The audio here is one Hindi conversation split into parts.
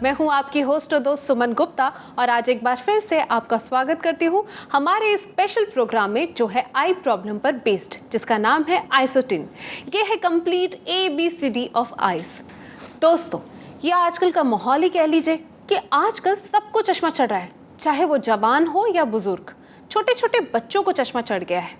मैं हूं आपकी होस्ट और दोस्त सुमन गुप्ता और आज एक बार फिर से आपका स्वागत करती हूं हमारे इस स्पेशल प्रोग्राम में जो है आई प्रॉब्लम पर बेस्ड, जिसका नाम है आइसोटिन। ये है कंप्लीट ABCD ऑफ आइज। दोस्तों, ये आजकल का माहौल ही कह लीजिए कि आजकल सबको चश्मा चढ़ रहा है, चाहे वो जवान हो या बुजुर्ग। छोटे छोटे बच्चों को चश्मा चढ़ गया है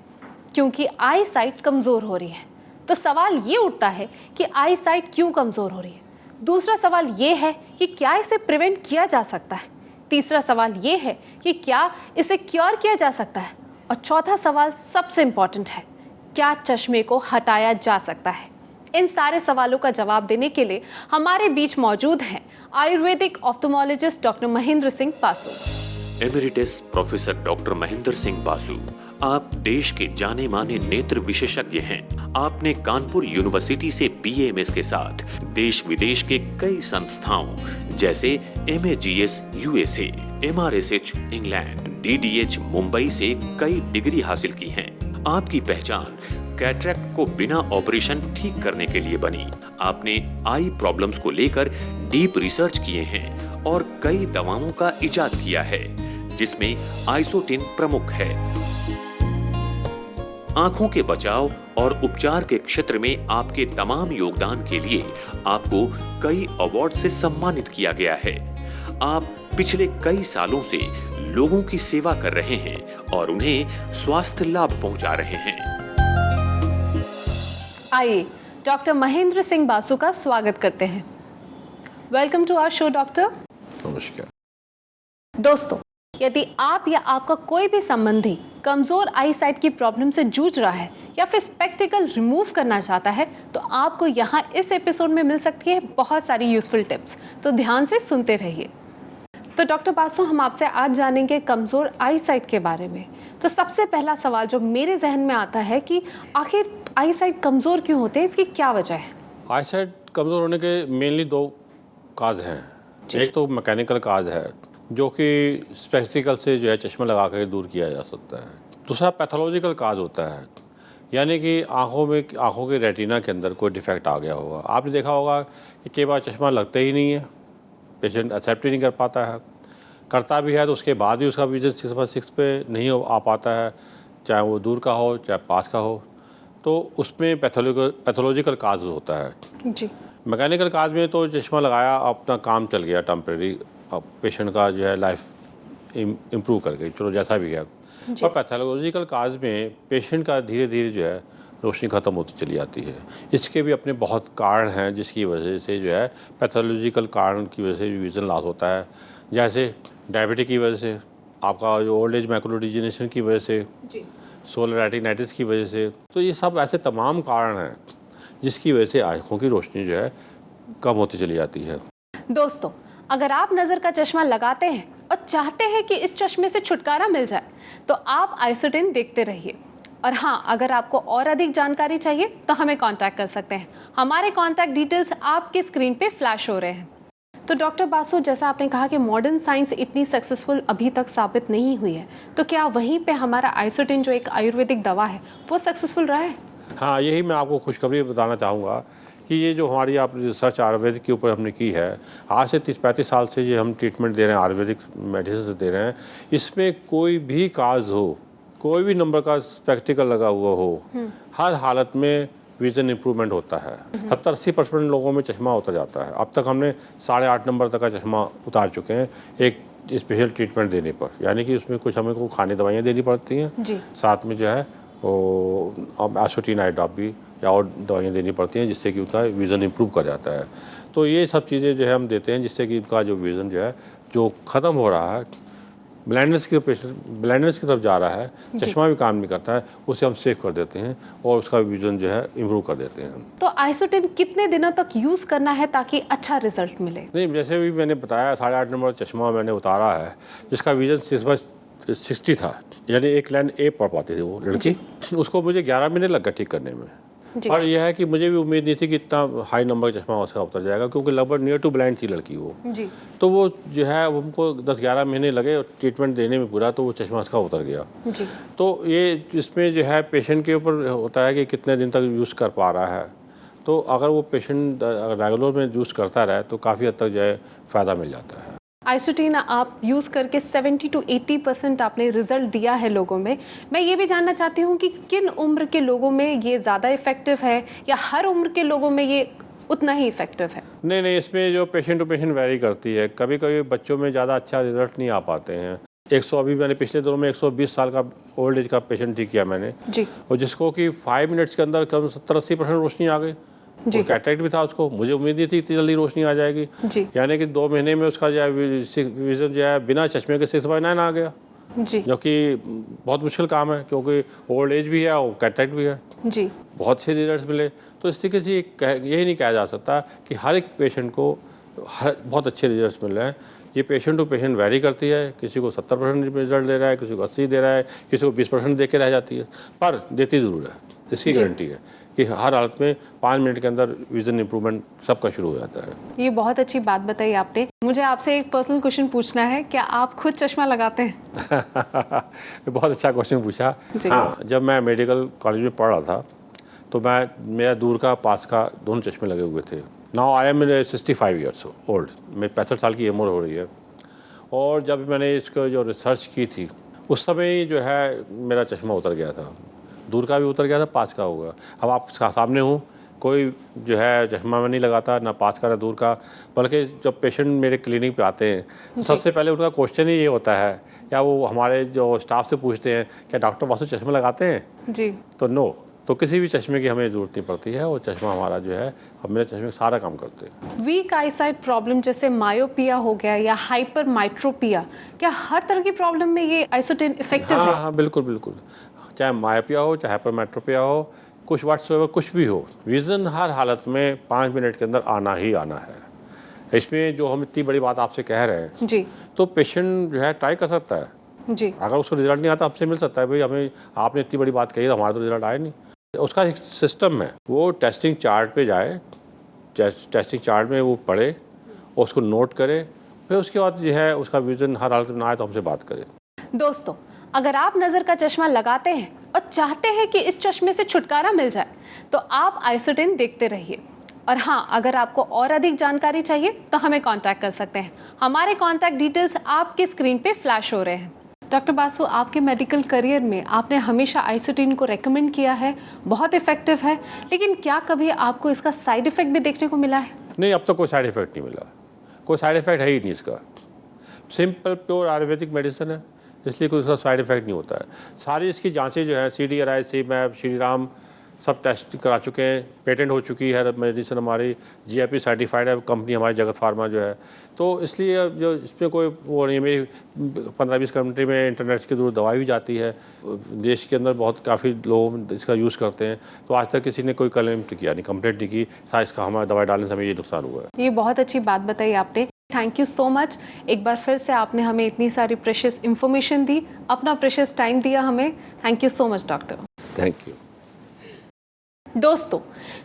क्योंकि आई साइट कमज़ोर हो रही है। तो सवाल ये उठता है कि आई साइट क्यों कमज़ोर हो रही है। दूसरा सवाल ये है कि क्या इसे प्रिवेंट किया जा सकता है। तीसरा सवाल ये है कि क्या इसे क्योर किया जा सकता है। और चौथा सवाल सबसे इम्पॉर्टेंट है, क्या चश्मे को हटाया जा सकता है। इन सारे सवालों का जवाब देने के लिए हमारे बीच मौजूद हैं ayurvedic ophthalmologist doctor Mahendra Singh Basu. Emeritus professor doctor Mahendra Singh Basu, आप देश के जाने माने नेत्र विशेषज्ञ हैं। आपने कानपुर यूनिवर्सिटी से BAMS के साथ देश विदेश के कई संस्थाओं जैसे MAGS USA, MRSH England, DDH Mumbai से कई डिग्री हासिल की हैं। आपकी पहचान कैटरेक्ट को बिना ऑपरेशन ठीक करने के लिए बनी। आपने आई प्रॉब्लम्स को लेकर डीप रिसर्च किए हैं और कई दवाओं का इजाद किया है, जिसमें आइसोटिन प्रमुख है। आंखों के बचाव और उपचार के क्षेत्र में आपके तमाम योगदान के लिए आपको कई अवार्ड से सम्मानित किया गया है। आप पिछले कई सालों से लोगों की सेवा कर रहे हैं और उन्हें स्वास्थ्य लाभ पहुंचा रहे हैं। आइए डॉक्टर महेंद्र सिंह बासु का स्वागत करते हैं। Welcome to our show doctor. नमस्कार दोस्तों, यदि आप या आपका कोई भी संबंधी कमजोर आई साइट की प्रॉब्लम से जूझ रहा है या फिर स्पेक्टिकल रिमूव करना चाहता है तो आपको यहाँ इस एपिसोड में मिल सकती है बहुत सारी यूजफुल टिप्स, तो ध्यान से सुनते रहिए। तो डॉक्टर बासु, हम आपसे आज जानेंगे कमजोर आई साइट के बारे में। तो सबसे पहला सवाल जो मेरे जहन में आता है कि आखिर आई साइट कमजोर क्यों होते हैं, इसकी क्या वजह है? आई साइट कमज़ोर होने के मेनली दो काज हैं। एक तो मैकेनिकल काज है जो कि स्पेक्टिकल से जो है चश्मा लगा कर दूर किया जा सकता है। दूसरा पैथोलॉजिकल काज होता है, यानी कि आँखों के रेटिना के अंदर कोई डिफेक्ट आ गया होगा। आपने देखा होगा कि कई बार चश्मा लगता ही नहीं है, पेशेंट एक्सेप्ट ही नहीं कर पाता है, करता भी है तो उसके बाद भी उसका विजन 6/6 पे नहीं आ पाता है, चाहे वो दूर का हो चाहे पास का हो। तो उसमें पैथोलॉजिकल काज होता है जी। मैकेनिकल काज में तो चश्मा लगाया, अपना काम चल गया टेम्परेरी, अब पेशेंट का जो है लाइफ इम्प्रूव कर गई, चलो जैसा भी है। और पैथोलॉजिकल काज में पेशेंट का धीरे धीरे जो है रोशनी ख़त्म होती चली जाती है। इसके भी अपने बहुत कारण हैं जिसकी वजह से जो है पैथोलॉजिकल कारण की वजह से विजन लॉस होता है, जैसे डायबिटीज की वजह से, आपका जो ओल्ड एज मैकुलर डिजेनरेशन की वजह से, सोलर रेटिनाइटिस की वजह से। तो ये सब ऐसे तमाम कारण हैं जिसकी वजह से आँखों की रोशनी जो है कम होती चली जाती है। दोस्तों, अगर आप नज़र का चश्मा लगाते हैं और चाहते हैं कि इस चश्मे से छुटकारा मिल जाए तो आप आइसोटिन देखते रहिए। और हाँ, अगर आपको और अधिक जानकारी चाहिए तो हमें कांटेक्ट कर सकते हैं। हमारे कांटेक्ट डिटेल्स आपके स्क्रीन पे फ्लैश हो रहे हैं। तो डॉक्टर बासु, जैसा आपने कहा कि मॉडर्न साइंस इतनी सक्सेसफुल अभी तक साबित नहीं हुई है, तो क्या वहीं पे हमारा आइसोटिन जो एक आयुर्वेदिक दवा है वो सक्सेसफुल रहा है? हाँ, यही मैं आपको खुशखबरी बताना चाहूँगा कि ये जो हमारी आप रिसर्च आयुर्वेदिक के ऊपर हमने की है, आज से 30-35 साल से ये हम ट्रीटमेंट दे रहे हैं, आयुर्वेदिक मेडिसिन से दे रहे हैं। इसमें कोई भी काज हो, कोई भी नंबर का स्पेक्टिकल लगा हुआ हो, हर हालत में विजन इम्प्रूवमेंट होता है। 70-80% लोगों में चश्मा उतर जाता है। अब तक हमने 8.5 नंबर तक का चश्मा उतार चुके हैं एक स्पेशल ट्रीटमेंट देने पर, यानी कि उसमें कुछ हमें को खाने दवाइयाँ देनी पड़ती हैं, साथ में जो है वो आइसोटिन आई ड्रॉप भी या और दवाइयाँ देनी पड़ती हैं जिससे कि उनका विज़न इम्प्रूव कर जाता है। तो ये सब चीज़ें जो है हम देते हैं जिससे कि उनका जो विज़न जो है जो ख़त्म हो रहा है, ब्लाइंडनेस की तरफ जा रहा है, चश्मा भी काम नहीं करता है, उसे हम सेव कर देते हैं और उसका विज़न जो है इम्प्रूव कर देते हैं। तो आइसोटिन कितने दिनों तक यूज़ करना है ताकि अच्छा रिजल्ट मिले? नहीं, जैसे भी मैंने बताया 8.5 नंबर चश्मा मैंने उतारा है जिसका विज़न 6/60 था, यानी एक लाइन ए पढ़ पाती थी वो लड़की, उसको मुझे 11 महीने लग गए ठीक करने में। और यह है कि मुझे भी उम्मीद नहीं थी कि इतना हाई नंबर का चश्मा उसका उतर जाएगा, क्योंकि लगभग नियर टू ब्लाइंड थी लड़की वो जी। तो वो जो है उनको 10-11 महीने लगे और ट्रीटमेंट देने में पूरा, तो वो चश्मा उसका उतर गया जी। तो ये इसमें जो है पेशेंट के ऊपर होता है कि कितने दिन तक यूज़ कर पा रहा है। तो अगर वो पेशेंट रेगुलर में यूज़ करता रहे तो काफ़ी हद तक जो है फ़ायदा मिल जाता है। आइसोटिन आप यूज़ करके 70 to 80% आपने रिजल्ट दिया है लोगों में। मैं ये भी जानना चाहती हूँ कि किन उम्र के लोगों में ये ज़्यादा इफेक्टिव है या हर उम्र के लोगों में ये उतना ही इफेक्टिव है? नहीं, इसमें जो पेशेंट टू पेशेंट वैरी करती है। कभी कभी बच्चों में ज़्यादा अच्छा रिजल्ट नहीं आ पाते हैं। अभी मैंने पिछले दिनों में 120 साल का ओल्ड एज का पेशेंट ठीक किया मैंने जी। और जिसको कि 5 मिनट्स के अंदर कम 70-80% रोशनी आ गई। जी। कैटरेक्ट भी था उसको, मुझे उम्मीद नहीं थी इतनी जल्दी रोशनी आ जाएगी। जी। यानी कि 2 महीने में उसका जो है विजन जो है बिना चश्मे के 6/9 आ गया। जी। जो कि बहुत मुश्किल काम है क्योंकि ओल्ड एज भी है और कैटरेक्ट भी है। जी। बहुत से रिजल्ट्स मिले। तो इस तरीके से यही नहीं कहा जा सकता कि हर एक पेशेंट को बहुत अच्छे रिजल्ट्स मिल रहे हैं। ये पेशेंट टू पेशेंट वैरी करती है। किसी को 70% रिजल्ट दे रहा है, किसी को 80 दे रहा है, किसी को 20% दे के रह जाती है, पर देती ज़रूर है। इसकी गारंटी है कि हर हालत में 5 मिनट के अंदर विजन इंप्रूवमेंट सबका शुरू हो जाता है। ये बहुत अच्छी बात बताई आपने। मुझे आपसे एक पर्सनल क्वेश्चन पूछना है, क्या आप खुद चश्मा लगाते हैं? बहुत अच्छा क्वेश्चन पूछा। हाँ, जब मैं मेडिकल कॉलेज में पढ़ रहा था तो मेरा दूर का पास का दोनों चश्मे लगे हुए थे। Now I am 65 years old, मैं 65 साल की उम्र हो रही है। और जब मैंने इसको जो रिसर्च की थी उस समय जो है मेरा चश्मा उतर गया था, दूर का भी उतर गया था, पास का होगा। अब आप सामने हूँ, कोई जो है चश्मा में नहीं लगाता, ना पास का ना दूर का। बल्कि जब पेशेंट मेरे क्लिनिक पे आते हैं सबसे पहले उनका क्वेश्चन ही ये होता है, या वो हमारे जो स्टाफ से पूछते हैं क्या डॉक्टर बासु चश्मा लगाते हैं? जी। तो नो, तो किसी भी चश्मे की हमें ज़रूरत नहीं पड़ती है। और चश्मा हमारा जो है, अब मेरे चश्मे सारा काम करते हैं। वीक आईसाइट प्रॉब्लम जैसे मायोपिया हो गया या हाइपर माइट्रोपिया, क्या हर तरह की प्रॉब्लम में ये आइसोटिन इफेक्टिव है? हाँ, बिल्कुल। चाहे मायोपिया हो, चाहे हाइपरमेट्रोपिया हो, कुछ भी हो, विज़न हर हालत में 5 मिनट के अंदर आना ही आना है। इसमें जो हम इतनी बड़ी बात आपसे कह रहे हैं जी, तो पेशेंट जो है ट्राई कर सकता है जी। अगर उसको रिजल्ट नहीं आता आपसे मिल सकता है, भाई हमें आपने इतनी बड़ी बात कही तो हमारा तो रिजल्ट आया नहीं। उसका एक सिस्टम है, वो टेस्टिंग चार्ट पे जाए, टेस्टिंग चार्ट में वो पढ़े, उसको नोट करे, फिर उसके बाद जो है उसका विज़न हर हालत में ना आए तो हमसे बात करे। दोस्तों, अगर आप नज़र का चश्मा लगाते हैं और चाहते हैं कि इस चश्मे से छुटकारा मिल जाए तो आप आइसोटिन देखते रहिए। और हाँ, अगर आपको और अधिक जानकारी चाहिए तो हमें कांटेक्ट कर सकते हैं। हमारे कांटेक्ट डिटेल्स आपके स्क्रीन पे फ्लैश हो रहे हैं। डॉक्टर बासु, आपके मेडिकल करियर में आपने हमेशा आइसोटिन को रेकमेंड किया है, बहुत इफेक्टिव है, लेकिन क्या कभी आपको इसका साइड इफेक्ट भी देखने को मिला है? नहीं, अब तक कोई साइड इफेक्ट नहीं मिला। कोई साइड इफेक्ट है ही नहीं इसका। सिंपल प्योर आयुर्वेदिक मेडिसिन है, इसलिए कोई उसका साइड इफेक्ट नहीं होता है। सारी इसकी जांचें जो है CDRI, CMAP, श्रीराम सब टेस्ट करा चुके हैं, पेटेंट हो चुकी है मेडिसिन हमारी, GIP सर्टिफाइड है कंपनी हमारी जगत फार्मा जो है। तो इसलिए जो इसमें कोई वो नहीं, मेरी 15-20 कंट्री में इंटरनेट के थ्रू दवाई भी जाती है। देश के अंदर बहुत काफ़ी लोग इसका यूज़ करते हैं, तो आज तक किसी ने कोई क्लेम किया नहीं, कंप्लेंट नहीं की शायद इसका हमारा दवाई डालने से हमें ये नुकसान हुआ है। ये बहुत अच्छी बात बताई आपने। Thank you so much. एक बार फिर से आपने हमें इतनी सारी प्रेशियस इन्फॉर्मेशन दी, अपना प्रेशियस टाइम दिया हमें। Thank you so much doctor. Thank you. दोस्तों,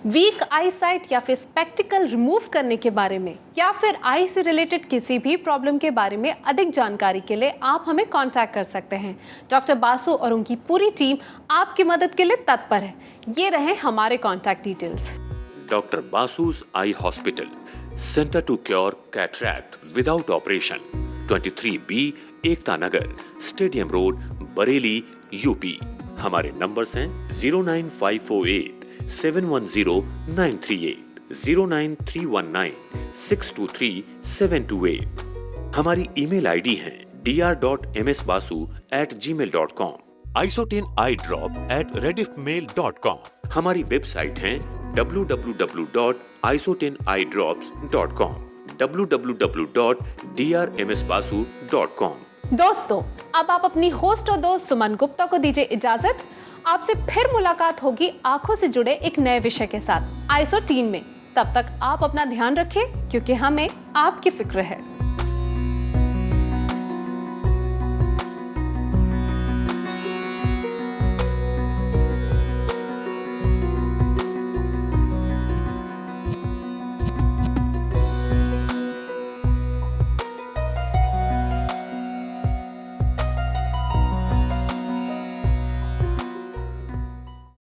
वीक आई साइट या फिर स्पेक्टिकल रिमूव करने के बारे में या फिर आई से रिलेटेड किसी भी प्रॉब्लम के बारे में अधिक जानकारी के लिए आप हमें कांटेक्ट कर सकते हैं। डॉक्टर बासु और उनकी पूरी टीम आपकी मदद के लिए तत्पर है। ये रहे हमारे contact details. Doctor Basu's eye hospital, centre to cure cataract without operation, 23B Ekta Nagar, stadium road, Bareilly, UP। हमारे नंबर्स हैं 09548 710 938, 09319 623 728। हमारी ईमेल आईडी है dr.msbasu@gmail.com, आइसोटिन आई ड्रॉप @rediffmail.com। हमारी वेबसाइट है www.isotineyedrops.com, www.drmsbasu.com। दोस्तों, अब आप अपनी होस्ट और दोस्त सुमन गुप्ता को दीजिए इजाजत। आपसे फिर मुलाकात होगी आंखों से जुड़े एक नए विषय के साथ आइसोटिन में। तब तक आप अपना ध्यान रखें, क्योंकि हमें आपकी फिक्र है।